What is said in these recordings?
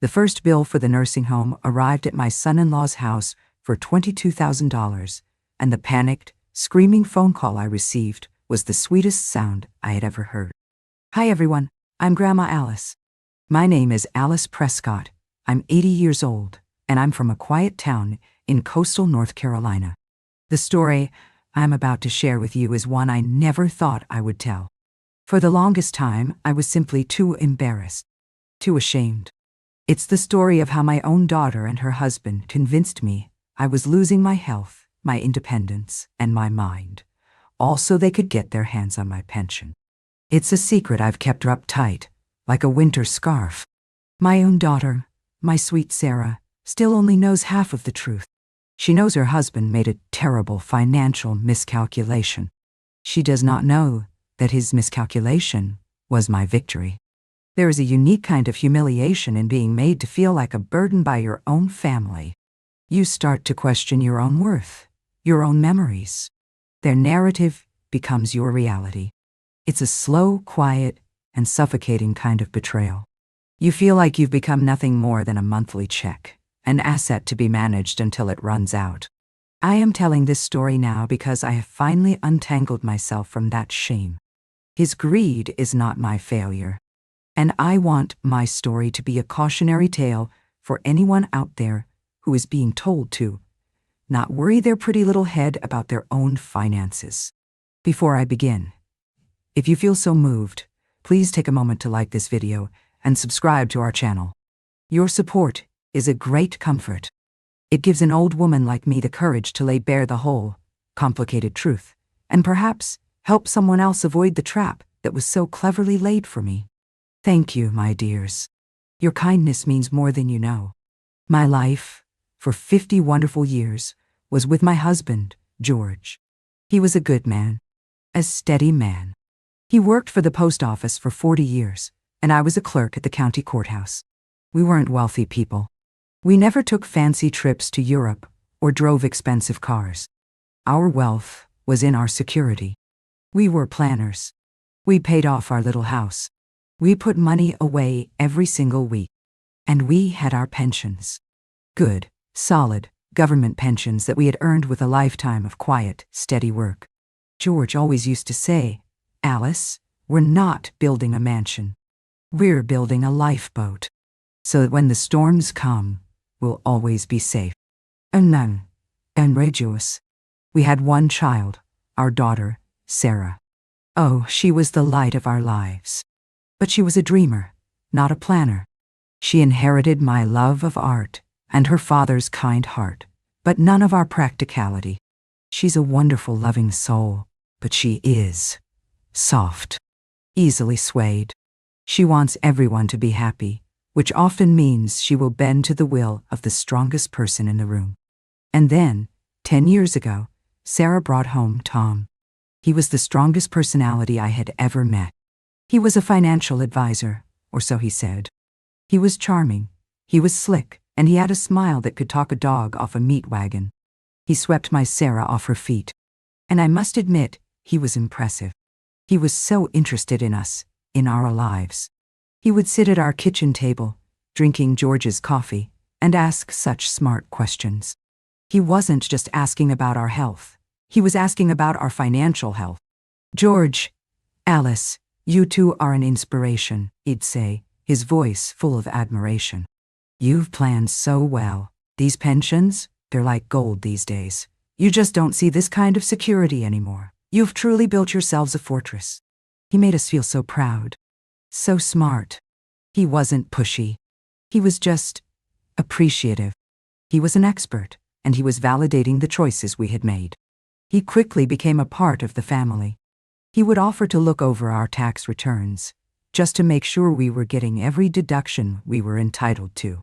The first bill for the nursing home arrived at my son-in-law's house for $22,000, and the panicked, screaming phone call I received was the sweetest sound I had ever heard. Hi everyone, I'm Grandma Alice. My name is Alice Prescott. I'm 80 years old, and I'm from a quiet town in coastal North Carolina. The story I'm about to share with you is one I never thought I would tell. For the longest time, I was simply too embarrassed, too ashamed. It's the story of how my own daughter and her husband convinced me I was losing my health, my independence, and my mind, all so they could get their hands on my pension. It's a secret I've kept wrapped tight, like a winter scarf. My own daughter, my sweet Sarah, still only knows half of the truth. She knows her husband made a terrible financial miscalculation. She does not know that his miscalculation was my victory. There is a unique kind of humiliation in being made to feel like a burden by your own family. You start to question your own worth, your own memories. Their narrative becomes your reality. It's a slow, quiet, and suffocating kind of betrayal. You feel like you've become nothing more than a monthly check, an asset to be managed until it runs out. I am telling this story now because I have finally untangled myself from that shame. His greed is not my failure. And I want my story to be a cautionary tale for anyone out there who is being told to not worry their pretty little head about their own finances. Before I begin, if you feel so moved, please take a moment to like this video and subscribe to our channel. Your support is a great comfort. It gives an old woman like me the courage to lay bare the whole, complicated truth, and perhaps help someone else avoid the trap that was so cleverly laid for me. Thank you, my dears. Your kindness means more than you know. My life, for 50 wonderful years, was with my husband, George. He was a good man, a steady man. He worked for the post office for 40 years, and I was a clerk at the county courthouse. We weren't wealthy people. We never took fancy trips to Europe or drove expensive cars. Our wealth was in our security. We were planners. We paid off our little house. We put money away every single week. And we had our pensions. Good, solid, government pensions that we had earned with a lifetime of quiet, steady work. George always used to say, "Alice, we're not building a mansion. We're building a lifeboat. So that when the storms come, we'll always be safe." And then, rejoice. We had one child, our daughter, Sarah. Oh, she was the light of our lives. But she was a dreamer, not a planner. She inherited my love of art and her father's kind heart, but none of our practicality. She's a wonderful, loving soul, but she is soft, easily swayed. She wants everyone to be happy, which often means she will bend to the will of the strongest person in the room. And then, 10 years ago, Sarah brought home Tom. He was the strongest personality I had ever met. He was a financial advisor, or so he said. He was charming, he was slick, and he had a smile that could talk a dog off a meat wagon. He swept my Sarah off her feet. And I must admit, he was impressive. He was so interested in us, in our lives. He would sit at our kitchen table, drinking George's coffee, and ask such smart questions. He wasn't just asking about our health. He was asking about our financial health. "George, Alice, you two are an inspiration," he'd say, his voice full of admiration. "You've planned so well. These pensions, they're like gold these days. You just don't see this kind of security anymore. You've truly built yourselves a fortress." He made us feel so proud, so smart. He wasn't pushy. He was just appreciative. He was an expert, and he was validating the choices we had made. He quickly became a part of the family. He would offer to look over our tax returns, just to make sure we were getting every deduction we were entitled to.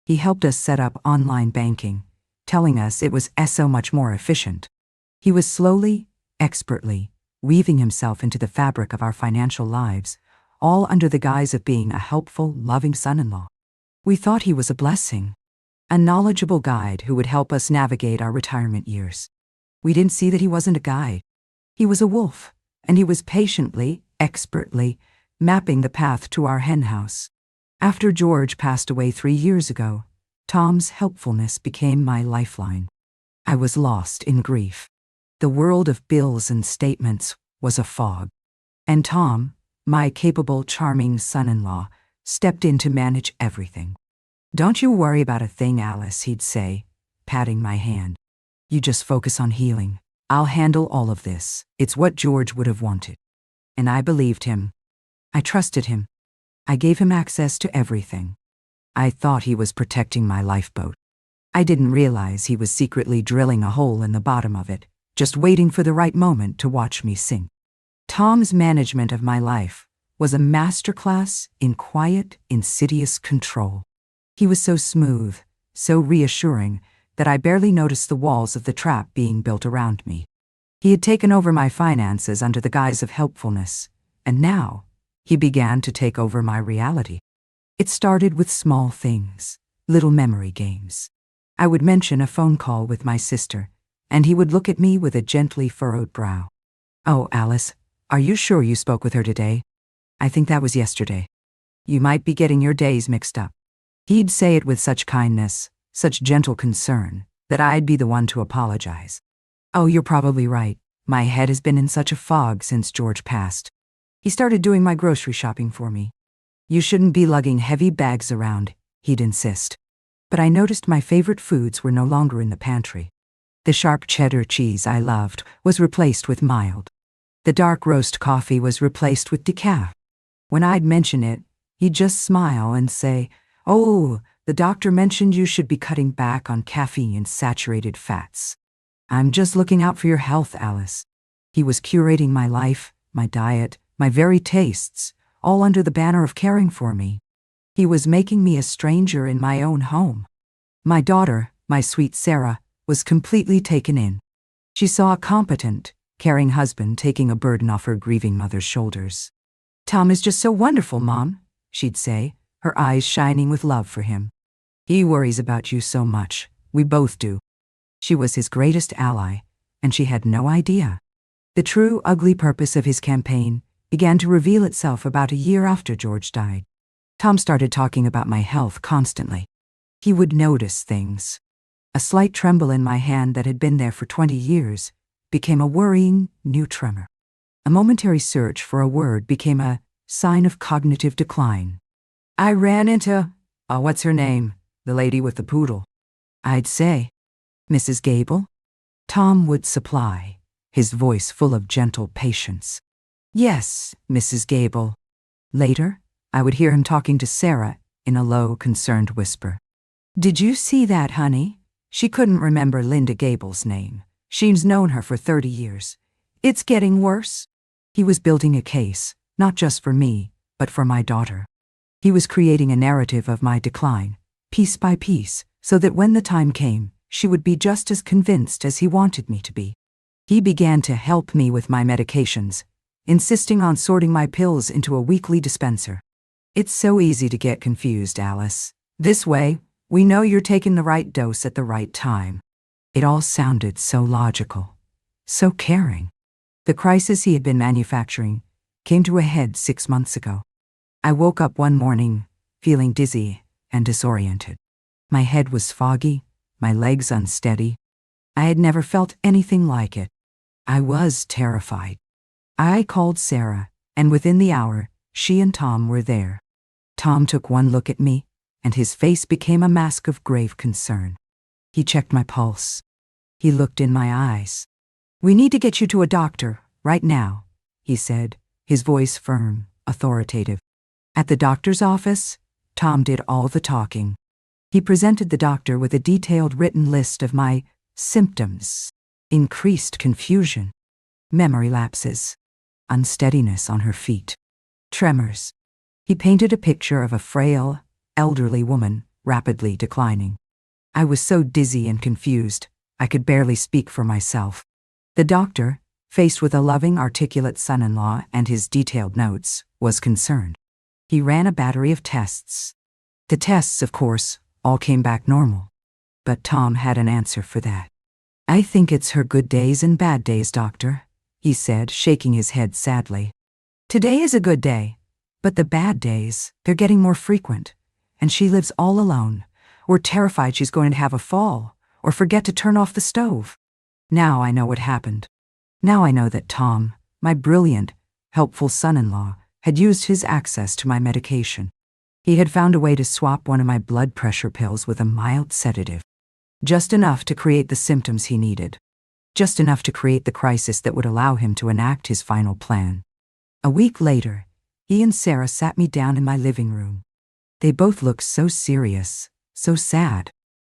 He helped us set up online banking, telling us it was so much more efficient. He was slowly, expertly, weaving himself into the fabric of our financial lives, all under the guise of being a helpful, loving son-in-law. We thought he was a blessing, a knowledgeable guide who would help us navigate our retirement years. We didn't see that he wasn't a guide. He was a wolf, and he was patiently, expertly, mapping the path to our hen house. After George passed away 3 years ago, Tom's helpfulness became my lifeline. I was lost in grief. The world of bills and statements was a fog. And Tom, my capable, charming son-in-law, stepped in to manage everything. "Don't you worry about a thing, Alice," he'd say, patting my hand. "You just focus on healing. I'll handle all of this. It's what George would have wanted." And I believed him. I trusted him. I gave him access to everything. I thought he was protecting my lifeboat. I didn't realize he was secretly drilling a hole in the bottom of it, just waiting for the right moment to watch me sink. Tom's management of my life was a masterclass in quiet, insidious control. He was so smooth, so reassuring, that I barely noticed the walls of the trap being built around me. He had taken over my finances under the guise of helpfulness, and now he began to take over my reality. It started with small things, little memory games. I would mention a phone call with my sister, and he would look at me with a gently furrowed brow. "Oh, Alice, are you sure you spoke with her today? I think that was yesterday. You might be getting your days mixed up." He'd say it with such kindness, such gentle concern, that I'd be the one to apologize. "Oh, you're probably right. My head has been in such a fog since George passed. He started doing my grocery shopping for me. You shouldn't be lugging heavy bags around," he'd insist. But I noticed my favorite foods were no longer in the pantry. The sharp cheddar cheese I loved was replaced with mild. The dark roast coffee was replaced with decaf. When I'd mention it, he'd just smile and say, "Oh, the doctor mentioned you should be cutting back on caffeine and saturated fats. I'm just looking out for your health, Alice." He was curating my life, my diet, my very tastes, all under the banner of caring for me. He was making me a stranger in my own home. My daughter, my sweet Sarah, was completely taken in. She saw a competent, caring husband taking a burden off her grieving mother's shoulders. "Tom is just so wonderful, Mom," she'd say, her eyes shining with love for him. "He worries about you so much. We both do." She was his greatest ally, and she had no idea. The true ugly purpose of his campaign began to reveal itself about a year after George died. Tom started talking about my health constantly. He would notice things. A slight tremble in my hand that had been there for 20 years became a worrying new tremor. A momentary search for a word became a sign of cognitive decline. I ran into, what's her name? The lady with the poodle. I'd say, "Mrs. Gable?" Tom would supply, his voice full of gentle patience. "Yes, Mrs. Gable." Later, I would hear him talking to Sarah in a low, concerned whisper. "Did you see that, honey? She couldn't remember Linda Gable's name. She's known her for 30 years. It's getting worse." He was building a case, not just for me, but for my daughter. He was creating a narrative of my decline, piece by piece, so that when the time came, she would be just as convinced as he wanted me to be. He began to help me with my medications, insisting on sorting my pills into a weekly dispenser. "It's so easy to get confused, Alice. This way, we know you're taking the right dose at the right time." It all sounded so logical, so caring. The crisis he had been manufacturing came to a head 6 months ago. I woke up one morning, feeling dizzy and disoriented. My head was foggy, my legs unsteady. I had never felt anything like it. I was terrified. I called Sarah, and within the hour, she and Tom were there. Tom took one look at me, and his face became a mask of grave concern. He checked my pulse. He looked in my eyes. "We need to get you to a doctor, right now," he said, his voice firm, authoritative. At the doctor's office, Tom did all the talking. He presented the doctor with a detailed written list of my symptoms: increased confusion, memory lapses, unsteadiness on her feet, tremors. He painted a picture of a frail, elderly woman rapidly declining. I was so dizzy and confused, I could barely speak for myself. The doctor, faced with a loving, articulate son-in-law and his detailed notes, was concerned. He ran a battery of tests. The tests, of course, all came back normal. But Tom had an answer for that. "I think it's her good days and bad days, doctor," he said, shaking his head sadly. "Today is a good day, but the bad days, they're getting more frequent. and she lives all alone. We're terrified she's going to have a fall or forget to turn off the stove. Now I know what happened. Now I know that Tom, my brilliant, helpful son-in-law, had used his access to my medication. He had found a way to swap one of my blood pressure pills with a mild sedative. Just enough to create the symptoms he needed. Just enough to create the crisis that would allow him to enact his final plan. A week later, he and Sarah sat me down in my living room. They both looked so serious, so sad.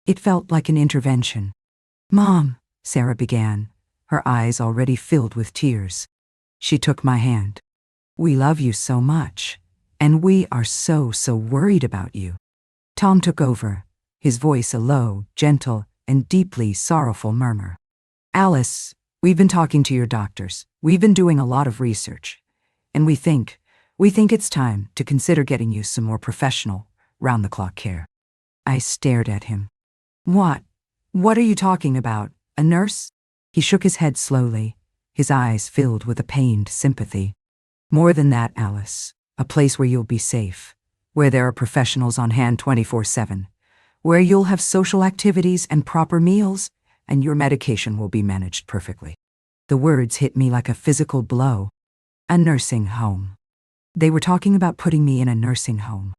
It felt like an intervention. "Mom," Sarah began, her eyes already filled with tears. She took my hand. "We love you so much, and we are so worried about you." Tom took over, his voice a low, gentle, and deeply sorrowful murmur. "Alice, we've been talking to your doctors. We've been doing a lot of research, and we think it's time to consider getting you some more professional, round-the-clock care." I stared at him. What are you talking about? A nurse?" He shook his head slowly, his eyes filled with a pained sympathy. "More than that, Alice. A place where you'll be safe, where there are professionals on hand 24/7, where you'll have social activities and proper meals, and your medication will be managed perfectly." The words hit me like a physical blow. A nursing home. They were talking about putting me in a nursing home.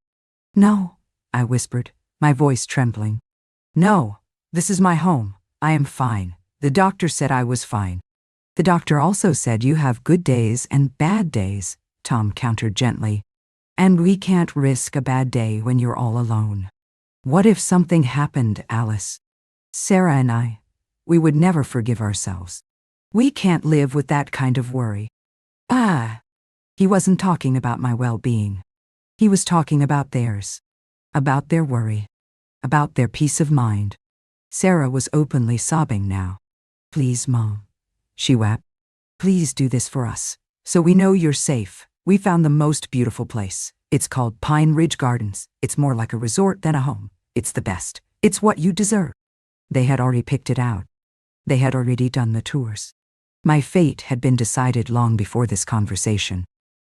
"No," I whispered, my voice trembling. "No, this is my home. I am fine. The doctor said I was fine." "The doctor also said you have good days and bad days," Tom countered gently. "And we can't risk a bad day when you're all alone. What if something happened, Alice? Sarah and I, we would never forgive ourselves. We can't live with that kind of worry." He wasn't talking about my well-being. He was talking about theirs, about their worry, about their peace of mind. Sarah was openly sobbing now. "Please, Mom," she wept. "Please do this for us, so we know you're safe. We found the most beautiful place. It's called Pine Ridge Gardens. It's more like a resort than a home. It's the best. It's what you deserve." They had already picked it out. They had already done the tours. My fate had been decided long before this conversation.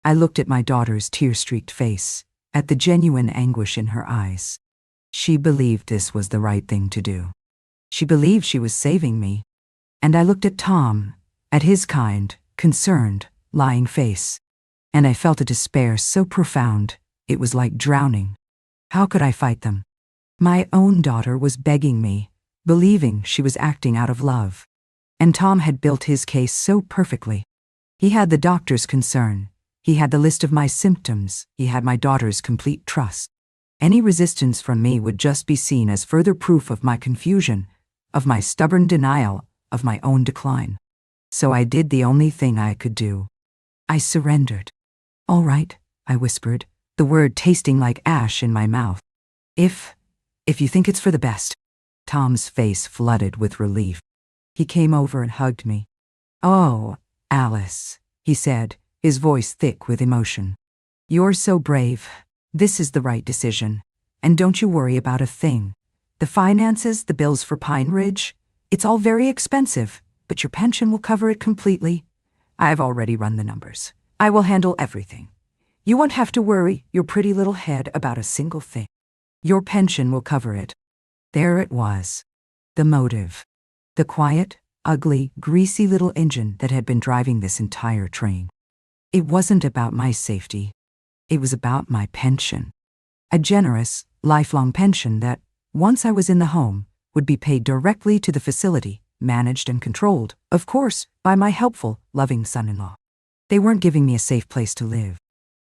I looked at my daughter's tear-streaked face, at the genuine anguish in her eyes. She believed this was the right thing to do. She believed she was saving me. And I looked at Tom, at his kind, concerned, lying face. And I felt a despair so profound, it was like drowning. How could I fight them? My own daughter was begging me, believing she was acting out of love. And Tom had built his case so perfectly. He had the doctor's concern. He had the list of my symptoms. He had my daughter's complete trust. Any resistance from me would just be seen as further proof of my confusion, of my stubborn denial, of my own decline. So I did the only thing I could do. I surrendered. "All right," I whispered, the word tasting like ash in my mouth. If you think it's for the best." Tom's face flooded with relief. He came over and hugged me. "Oh, Alice," he said, his voice thick with emotion. "You're so brave. This is the right decision. And don't you worry about a thing. The finances, the bills for Pine Ridge, it's all very expensive, but your pension will cover it completely. I've already run the numbers. I will handle everything. You won't have to worry your pretty little head about a single thing. Your pension will cover it." There it was. The motive. The quiet, ugly, greasy little engine that had been driving this entire train. It wasn't about my safety. It was about my pension. A generous, lifelong pension that, once I was in the home, would be paid directly to the facility, managed and controlled, of course, by my helpful, loving son-in-law. They weren't giving me a safe place to live.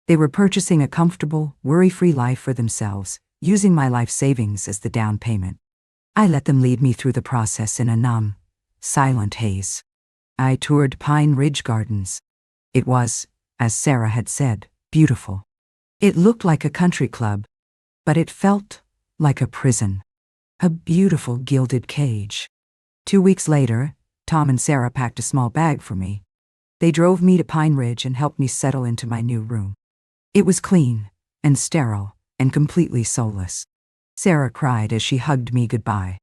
They were purchasing a comfortable, worry-free life for themselves, using my life savings as the down payment. I let them lead me through the process in a numb, silent haze. I toured Pine Ridge Gardens. It was, as Sarah had said, beautiful. It looked like a country club, but it felt like a prison. A beautiful gilded cage. 2 weeks later, Tom and Sarah packed a small bag for me. They drove me to Pine Ridge and helped me settle into my new room. It was clean and sterile and completely soulless. Sarah cried as she hugged me goodbye.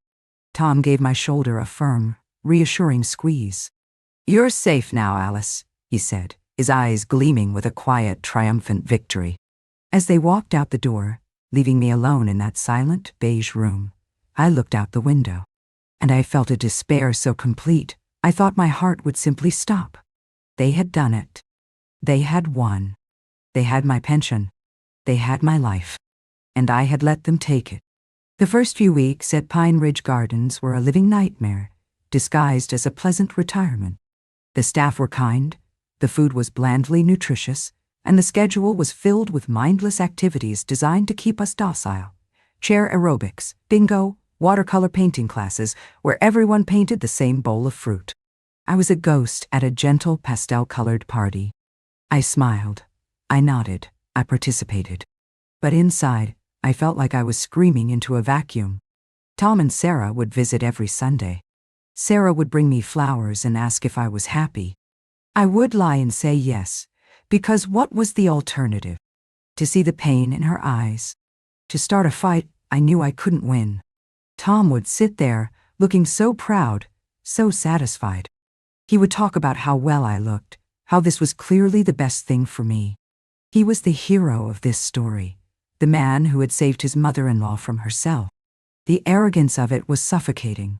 Tom gave my shoulder a firm, reassuring squeeze. "You're safe now, Alice," he said, his eyes gleaming with a quiet, triumphant victory. As they walked out the door, leaving me alone in that silent, beige room. I looked out the window, and I felt a despair so complete, I thought my heart would simply stop. They had done it. They had won. They had my pension. They had my life. And I had let them take it. The first few weeks at Pine Ridge Gardens were a living nightmare, disguised as a pleasant retirement. The staff were kind, the food was blandly nutritious, and the schedule was filled with mindless activities designed to keep us docile. Chair aerobics, bingo, watercolor painting classes, where everyone painted the same bowl of fruit. I was a ghost at a gentle pastel-colored party. I smiled. I nodded. I participated. But inside, I felt like I was screaming into a vacuum. Tom and Sarah would visit every Sunday. Sarah would bring me flowers and ask if I was happy. I would lie and say yes, because what was the alternative? To see the pain in her eyes. To start a fight I knew I couldn't win. Tom would sit there, looking so proud, so satisfied. He would talk about how well I looked, how this was clearly the best thing for me. He was the hero of this story, the man who had saved his mother-in-law from herself. The arrogance of it was suffocating.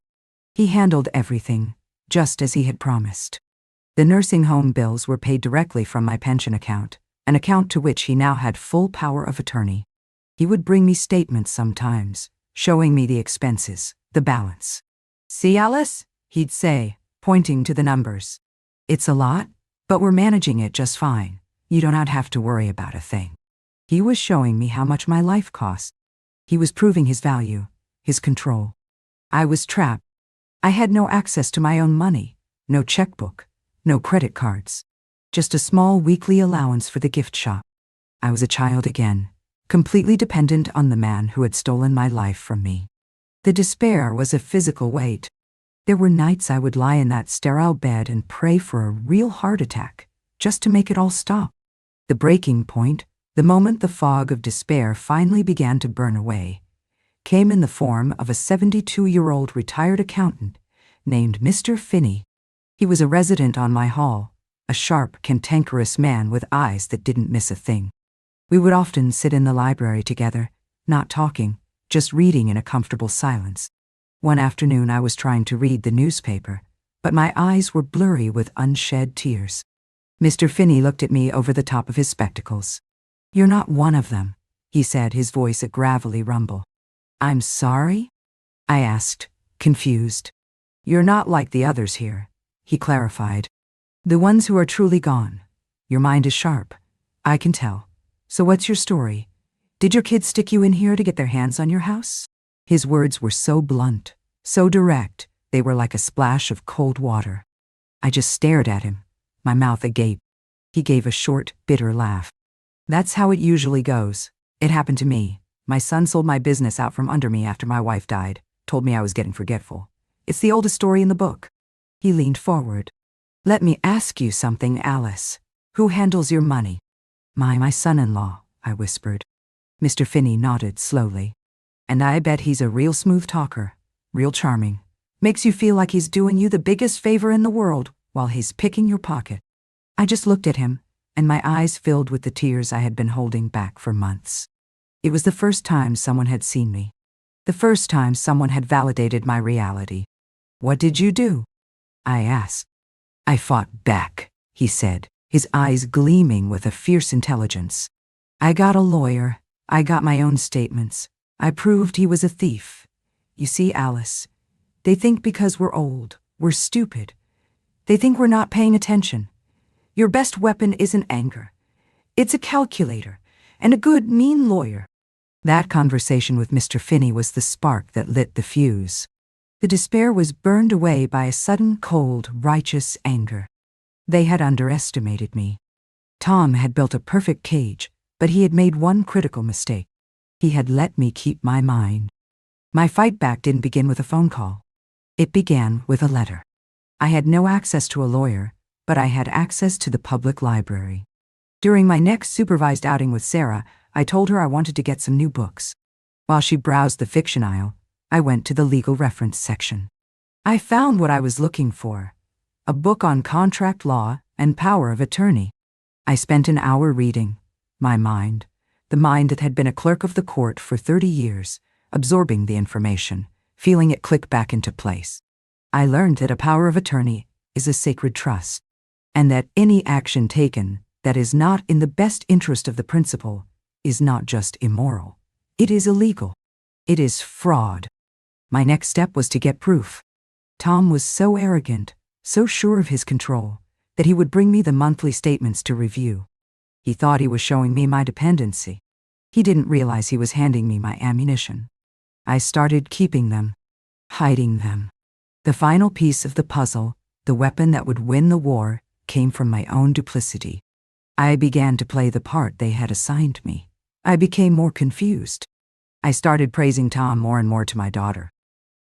He handled everything, just as he had promised. The nursing home bills were paid directly from my pension account, an account to which he now had full power of attorney. He would bring me statements sometimes, showing me the expenses, the balance. "See, Alice?" he'd say, pointing to the numbers. "It's a lot, but we're managing it just fine. You don't have to worry about a thing." He was showing me how much my life cost. He was proving his value, his control. I was trapped. I had no access to my own money, no checkbook, no credit cards, just a small weekly allowance for the gift shop. I was a child again, completely dependent on the man who had stolen my life from me. The despair was a physical weight. There were nights I would lie in that sterile bed and pray for a real heart attack, just to make it all stop. The breaking point, the moment the fog of despair finally began to burn away, came in the form of a 72-year-old retired accountant named Mr. Finney. He was a resident on my hall, a sharp, cantankerous man with eyes that didn't miss a thing. We would often sit in the library together, not talking, just reading in a comfortable silence. One afternoon I was trying to read the newspaper, but my eyes were blurry with unshed tears. Mr. Finney looked at me over the top of his spectacles. "You're not one of them," he said, his voice a gravelly rumble. "I'm sorry?" I asked, confused. "You're not like the others here," he clarified. "The ones who are truly gone. Your mind is sharp. I can tell. So what's your story? Did your kids stick you in here to get their hands on your house?" His words were so blunt, so direct, they were like a splash of cold water. I just stared at him, my mouth agape. He gave a short, bitter laugh. "That's how it usually goes. It happened to me. My son sold my business out from under me after my wife died, told me I was getting forgetful. It's the oldest story in the book." He leaned forward. "Let me ask you something, Alice. Who handles your money?" My son-in-law," I whispered. Mr. Finney nodded slowly. "And I bet he's a real smooth talker, real charming. Makes you feel like he's doing you the biggest favor in the world while he's picking your pocket." I just looked at him, and my eyes filled with the tears I had been holding back for months. It was the first time someone had seen me. The first time someone had validated my reality. "What did you do?" I asked. "I fought back," he said, his eyes gleaming with a fierce intelligence. "I got a lawyer. I got my own statements. I proved he was a thief. You see, Alice, they think because we're old, we're stupid. They think we're not paying attention. Your best weapon isn't anger. It's a calculator and a good, mean lawyer." That conversation with Mr. Finney was the spark that lit the fuse. The despair was burned away by a sudden, cold, righteous anger. They had underestimated me. Tom had built a perfect cage, but he had made one critical mistake. He had let me keep my mind. My fight back didn't begin with a phone call. It began with a letter. I had no access to a lawyer, but I had access to the public library. During my next supervised outing with Sarah, I told her I wanted to get some new books. While she browsed the fiction aisle, I went to the legal reference section. I found what I was looking for, a book on contract law and power of attorney. I spent an hour reading, my mind, the mind that had been a clerk of the court for 30 years, absorbing the information, feeling it click back into place. I learned that a power of attorney is a sacred trust, and that any action taken that is not in the best interest of the principal is not just immoral. It is illegal. It is fraud. My next step was to get proof. Tom was so arrogant, so sure of his control, that he would bring me the monthly statements to review. He thought he was showing me my dependency. He didn't realize he was handing me my ammunition. I started keeping them, hiding them. The final piece of the puzzle, the weapon that would win the war, came from my own duplicity. I began to play the part they had assigned me. I became more confused. I started praising Tom more and more to my daughter.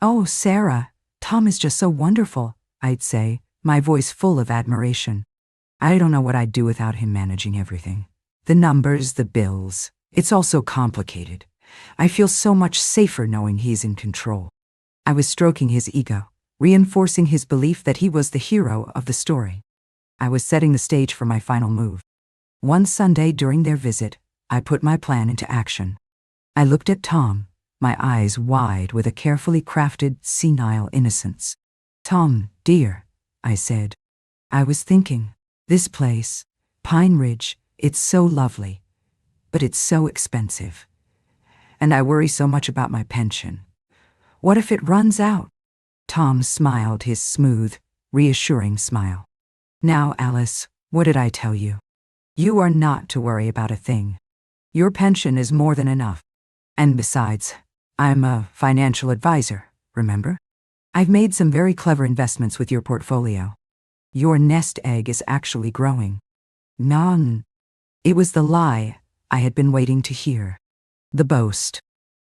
"Oh, Sarah, Tom is just so wonderful," I'd say, my voice full of admiration. I don't know what I'd do without him managing everything. The numbers, the bills. It's all so complicated. I feel so much safer knowing he's in control. I was stroking his ego, reinforcing his belief that he was the hero of the story. I was setting the stage for my final move. One Sunday during their visit, I put my plan into action. I looked at Tom, my eyes wide with a carefully crafted, senile innocence. "Tom, dear," I said, "I was thinking, this place, Pine Ridge, it's so lovely, but it's so expensive. And I worry so much about my pension. What if it runs out?" Tom smiled his smooth, reassuring smile. "Now, Alice, what did I tell you? You are not to worry about a thing. Your pension is more than enough. And besides, I'm a financial advisor, remember? I've made some very clever investments with your portfolio. Your nest egg is actually growing." None. It was the lie I had been waiting to hear. The boast.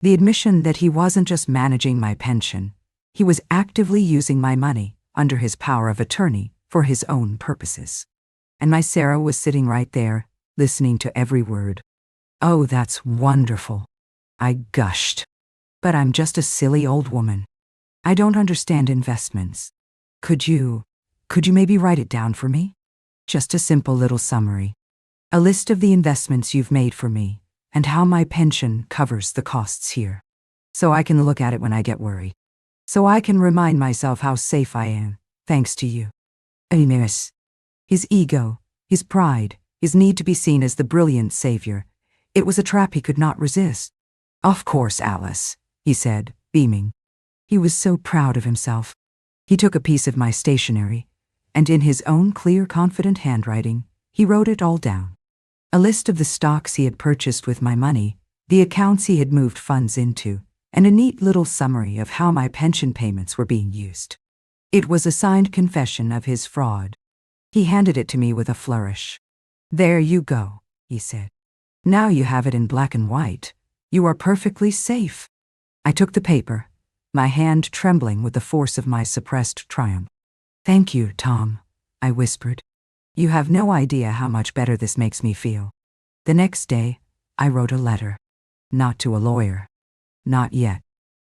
The admission that he wasn't just managing my pension, he was actively using my money under his power of attorney for his own purposes. And my Sarah was sitting right there, listening to every word. "Oh, that's wonderful," I gushed. "But I'm just a silly old woman. I don't understand investments. Could you maybe write it down for me? Just a simple little summary. A list of the investments you've made for me and how my pension covers the costs here. So I can look at it when I get worried. So I can remind myself how safe I am, thanks to you." Amos. His ego, his pride, his need to be seen as the brilliant savior. It was a trap he could not resist. "Of course, Alice," he said, beaming. He was so proud of himself. He took a piece of my stationery, and in his own clear, confident handwriting, he wrote it all down. A list of the stocks he had purchased with my money, the accounts he had moved funds into, and a neat little summary of how my pension payments were being used. It was a signed confession of his fraud. He handed it to me with a flourish. "There you go," he said. "Now you have it in black and white. You are perfectly safe." I took the paper, my hand trembling with the force of my suppressed triumph. "Thank you, Tom," I whispered. "You have no idea how much better this makes me feel." The next day, I wrote a letter. Not to a lawyer. Not yet.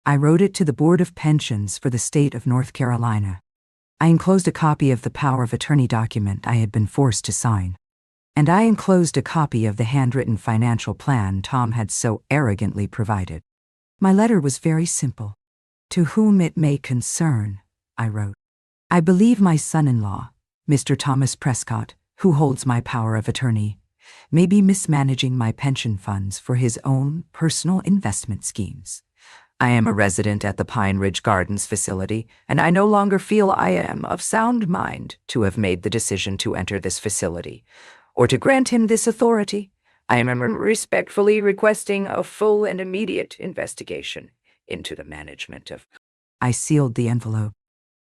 I wrote it to the Board of Pensions for the state of North Carolina. I enclosed a copy of the power of attorney document I had been forced to sign. And I enclosed a copy of the handwritten financial plan Tom had so arrogantly provided. My letter was very simple. "To whom it may concern," I wrote. "I believe my son-in-law, Mr. Thomas Prescott, who holds my power of attorney, may be mismanaging my pension funds for his own personal investment schemes. I am a resident at the Pine Ridge Gardens facility, and I no longer feel I am of sound mind to have made the decision to enter this facility, or to grant him this authority. I am respectfully requesting a full and immediate investigation into the management of—" I sealed the envelope.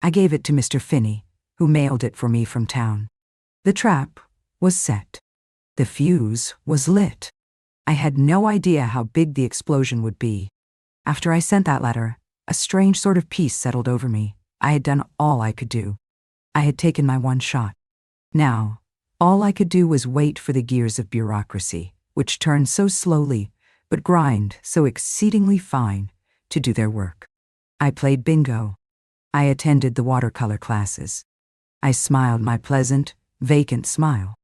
I gave it to Mr. Finney, who mailed it for me from town. The trap was set. The fuse was lit. I had no idea how big the explosion would be. After I sent that letter, a strange sort of peace settled over me. I had done all I could do. I had taken my one shot. Now, all I could do was wait for the gears of bureaucracy, which turn so slowly, but grind so exceedingly fine, to do their work. I played bingo. I attended the watercolor classes. I smiled my pleasant, vacant smile.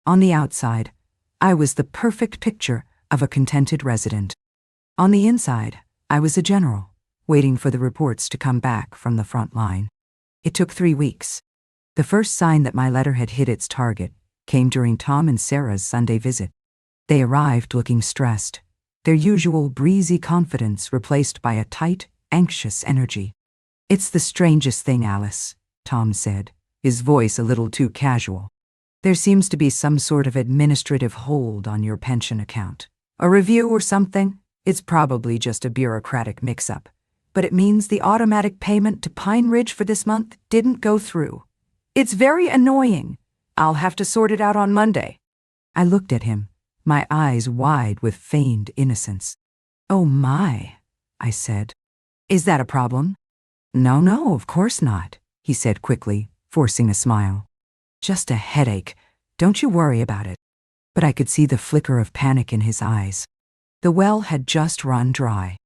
On the outside, I was the perfect picture of a contented resident. On the inside, I was a general, waiting for the reports to come back from the front line. It took 3 weeks. The first sign that my letter had hit its target came during Tom and Sarah's Sunday visit. They arrived looking stressed, their usual breezy confidence replaced by a tight, anxious energy. "It's the strangest thing, Alice," Tom said, his voice a little too casual. "There seems to be some sort of administrative hold on your pension account. A review or something? It's probably just a bureaucratic mix-up. But it means the automatic payment to Pine Ridge for this month didn't go through. It's very annoying. I'll have to sort it out on Monday." I looked at him, my eyes wide with feigned innocence. "Oh my," I said. "Is that a problem?" No, of course not," he said quickly, forcing a smile. "Just a headache. Don't you worry about it." But I could see the flicker of panic in his eyes. The well had just run dry.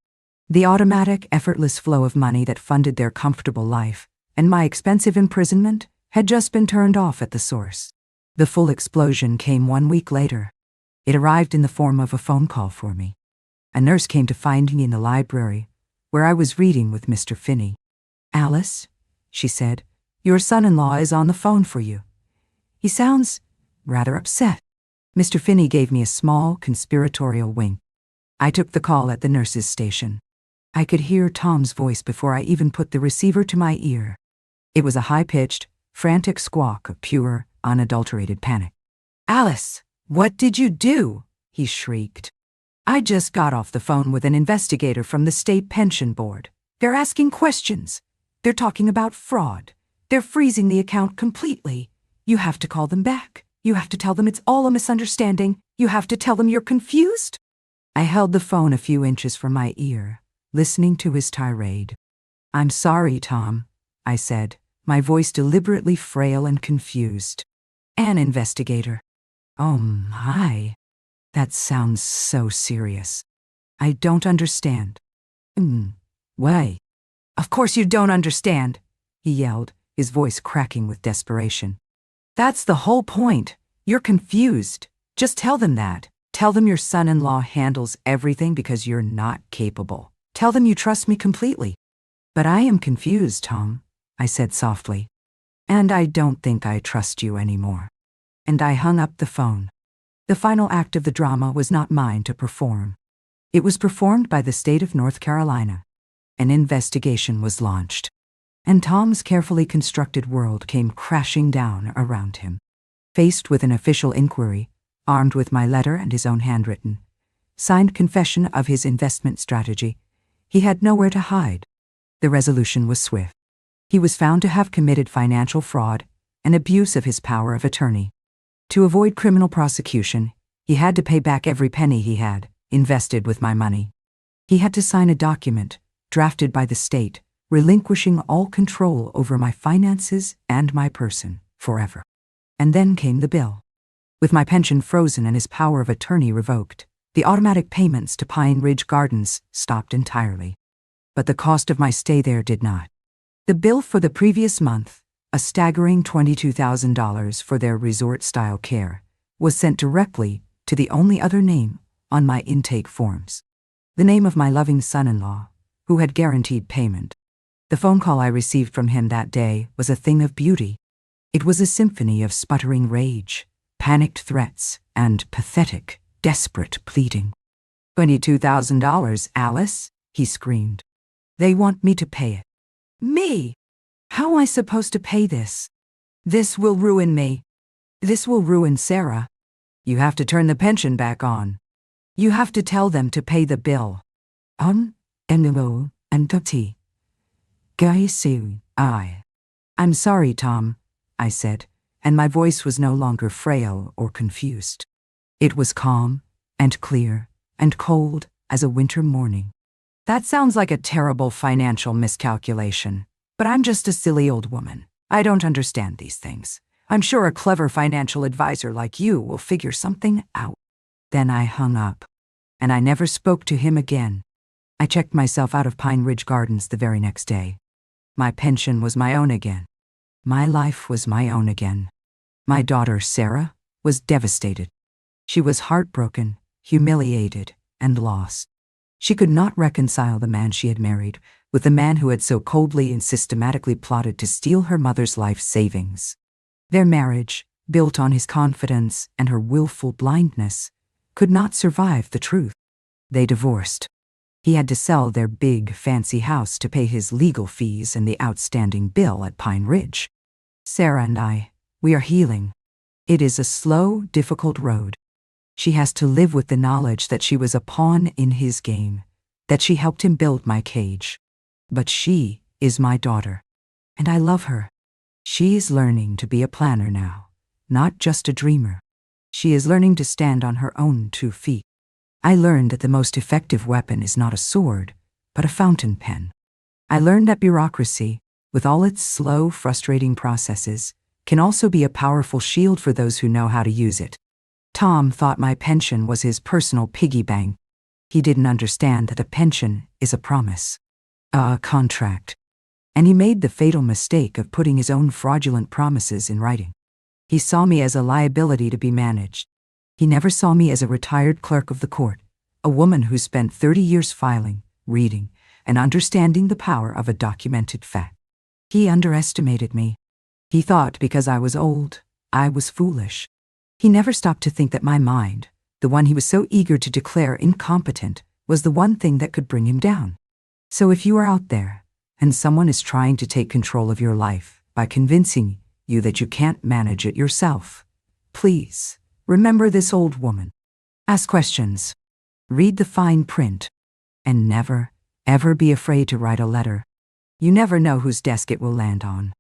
The automatic, effortless flow of money that funded their comfortable life and my expensive imprisonment had just been turned off at the source. The full explosion came 1 week later. It arrived in the form of a phone call for me. A nurse came to find me in the library, where I was reading with Mr. Finney. "Alice," she said, "your son-in-law is on the phone for you. He sounds rather upset." Mr. Finney gave me a small, conspiratorial wink. I took the call at the nurse's station. I could hear Tom's voice before I even put the receiver to my ear. It was a high-pitched, frantic squawk of pure, unadulterated panic. "Alice, what did you do?" he shrieked. "I just got off the phone with an investigator from the State Pension Board. They're asking questions. They're talking about fraud. They're freezing the account completely. You have to call them back. You have to tell them it's all a misunderstanding. You have to tell them you're confused." I held the phone a few inches from my ear, listening to his tirade. "I'm sorry, Tom," I said, my voice deliberately frail and confused. "An investigator. Oh my. That sounds so serious. I don't understand." Why? "Of course you don't understand," he yelled, his voice cracking with desperation. "That's the whole point. You're confused. Just tell them that. Tell them your son-in-law handles everything because you're not capable. Tell them you trust me completely." "But I am confused, Tom," I said softly. "And I don't think I trust you anymore." And I hung up the phone. The final act of the drama was not mine to perform. It was performed by the state of North Carolina. An investigation was launched, and Tom's carefully constructed world came crashing down around him. Faced with an official inquiry, armed with my letter and his own handwritten, signed confession of his investment strategy, he had nowhere to hide. The resolution was swift. He was found to have committed financial fraud and abuse of his power of attorney. To avoid criminal prosecution, he had to pay back every penny he had invested with my money. He had to sign a document drafted by the state, relinquishing all control over my finances and my person forever. And then came the bill. With my pension frozen and his power of attorney revoked, the automatic payments to Pine Ridge Gardens stopped entirely. But the cost of my stay there did not. The bill for the previous month, a staggering $22,000 for their resort-style care, was sent directly to the only other name on my intake forms. The name of my loving son-in-law, who had guaranteed payment. The phone call I received from him that day was a thing of beauty. It was a symphony of sputtering rage, panicked threats, and pathetic, desperate pleading. $22,000, Alice, he screamed. They want me to pay it. Me? How am I supposed to pay this? This will ruin me. This will ruin Sarah. You have to turn the pension back on. You have to tell them to pay the bill. I'm sorry, Tom, I said, and my voice was no longer frail or confused. It was calm and clear and cold as a winter morning. That sounds like a terrible financial miscalculation, but I'm just a silly old woman. I don't understand these things. I'm sure a clever financial advisor like you will figure something out. Then I hung up, and I never spoke to him again. I checked myself out of Pine Ridge Gardens the very next day. My pension was my own again. My life was my own again. My daughter, Sarah, was devastated. She was heartbroken humiliated, and lost. She could not reconcile the man she had married with the man who had so coldly and systematically plotted to steal her mother's life savings. Their marriage, built on his confidence and her willful blindness, could not survive the truth. They divorced. He had to sell their big, fancy house to pay his legal fees and the outstanding bill at Pine Ridge. Sarah and I, we are healing. It is a slow, difficult road. She has to live with the knowledge that she was a pawn in his game, that she helped him build my cage. But she is my daughter, and I love her. She is learning to be a planner now, not just a dreamer. She is learning to stand on her own 2 feet. I learned that the most effective weapon is not a sword, but a fountain pen. I learned that bureaucracy, with all its slow, frustrating processes, can also be a powerful shield for those who know how to use it. Tom thought my pension was his personal piggy bank. He didn't understand that a pension is a promise, a contract. And he made the fatal mistake of putting his own fraudulent promises in writing. He saw me as a liability to be managed. He never saw me as a retired clerk of the court, a woman who spent 30 years filing, reading, and understanding the power of a documented fact. He underestimated me. He thought because I was old, I was foolish. He never stopped to think that my mind, the one he was so eager to declare incompetent, was the one thing that could bring him down. So if you are out there, and someone is trying to take control of your life by convincing you that you can't manage it yourself, please remember this old woman. Ask questions. Read the fine print. And never, ever be afraid to write a letter. You never know whose desk it will land on.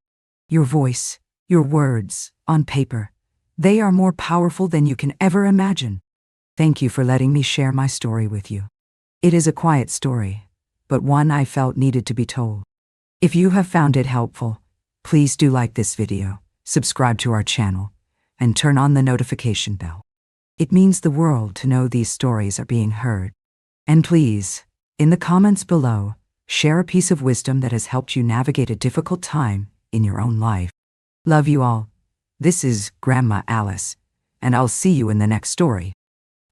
Your voice, your words, on paper, they are more powerful than you can ever imagine. Thank you for letting me share my story with you. It is a quiet story, but one I felt needed to be told. If you have found it helpful, please do like this video, subscribe to our channel, and turn on the notification bell. It means the world to know these stories are being heard. And please, in the comments below, share a piece of wisdom that has helped you navigate a difficult time in your own life. Love you all. This is Grandma Alice, and I'll see you in the next story.